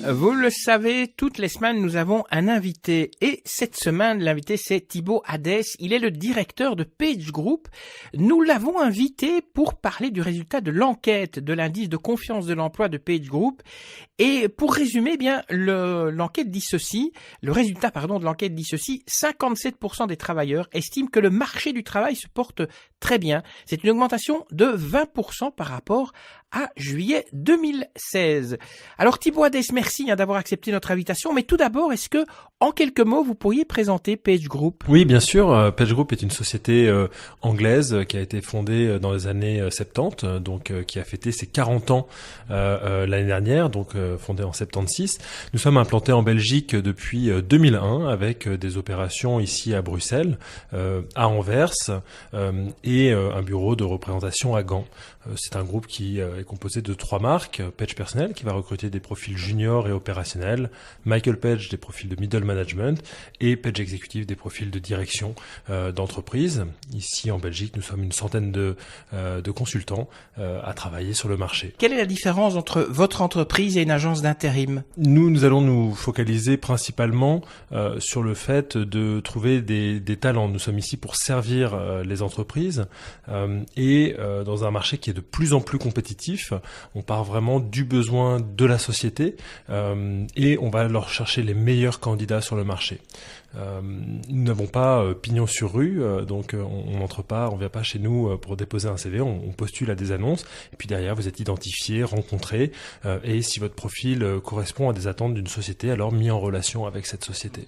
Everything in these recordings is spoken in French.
Vous le savez, toutes les semaines, nous avons un invité. Et cette semaine, l'invité, c'est Thibaut Hadès. Il est le directeur de PageGroup. Nous l'avons invité pour parler du résultat de l'enquête de l'indice de confiance de l'emploi de PageGroup. Et pour résumer, eh bien, l'enquête dit ceci, le résultat, de l'enquête dit ceci, 57% des travailleurs estiment que le marché du travail se porte très bien. C'est une augmentation de 20% par rapport à juillet 2016. Alors Thibaut Hadès, merci d'avoir accepté notre invitation, mais tout d'abord, est-ce que, en quelques mots, vous pourriez présenter PageGroup ? Oui, bien sûr. PageGroup est une société anglaise qui a été fondée dans les années 70, donc qui a fêté ses 40 ans l'année dernière, donc fondée en 76. Nous sommes implantés en Belgique depuis 2001 avec des opérations ici à Bruxelles, à Anvers et un bureau de représentation à Gand. C'est un groupe qui est composé de 3 marques. Page Personnel qui va recruter des profils juniors et opérationnels, Michael Page des profils de middle management et Page Executive des profils de direction d'entreprise. Ici en Belgique, nous sommes une centaine de consultants à travailler sur le marché. Quelle est la différence entre votre entreprise et une agence d'intérim ? Nous allons nous focaliser principalement sur le fait de trouver des talents. Nous sommes ici pour servir les entreprises et dans un marché qui est de plus en plus compétitif. On part vraiment du besoin de la société et on va leur chercher les meilleurs candidats sur le marché. Nous n'avons pas pignon sur rue, donc on n'entre pas, on vient pas chez nous pour déposer un CV, on postule à des annonces et puis derrière vous êtes identifié, rencontré et si votre profil correspond à des attentes d'une société, alors mis en relation avec cette société.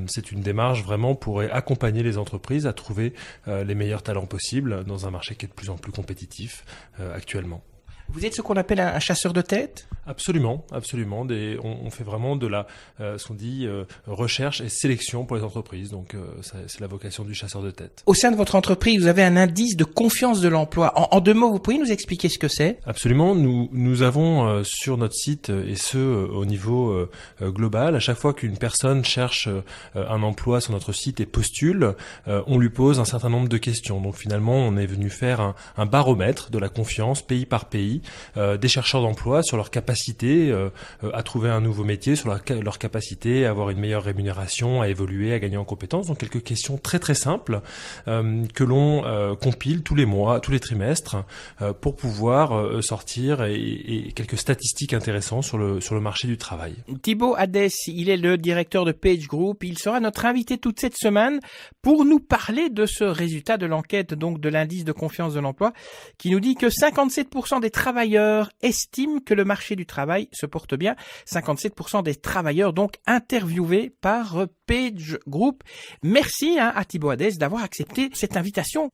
C'est une démarche vraiment pour accompagner les entreprises à trouver les meilleurs talents possibles dans un marché qui est de plus en plus compétitif actuellement. Vous êtes ce qu'on appelle un chasseur de tête ? Absolument. On fait vraiment de la, ce qu'on dit, recherche et sélection pour les entreprises. Donc, c'est la vocation du chasseur de tête. Au sein de votre entreprise, vous avez un indice de confiance de l'emploi. En 2 mots, vous pourriez nous expliquer ce que c'est ? Absolument. Nous avons sur notre site, et ce au niveau global, à chaque fois qu'une personne cherche un emploi sur notre site et postule, on lui pose un certain nombre de questions. Donc, finalement, on est venu faire un baromètre de la confiance pays par pays. Des chercheurs d'emploi sur leur capacité à trouver un nouveau métier, sur leur capacité à avoir une meilleure rémunération, à évoluer, à gagner en compétences. Donc quelques questions très très simples que l'on compile tous les mois, tous les trimestres pour pouvoir sortir et quelques statistiques intéressantes sur le marché du travail. Thibaut Hadès, il est le directeur de PageGroup. Il sera notre invité toute cette semaine pour nous parler de ce résultat de l'enquête, donc de l'indice de confiance de l'emploi, qui nous dit que 57% des travailleurs estiment que le marché du travail se porte bien. 57% des travailleurs donc interviewés par PageGroup. Merci à Thibaut Hadès d'avoir accepté cette invitation.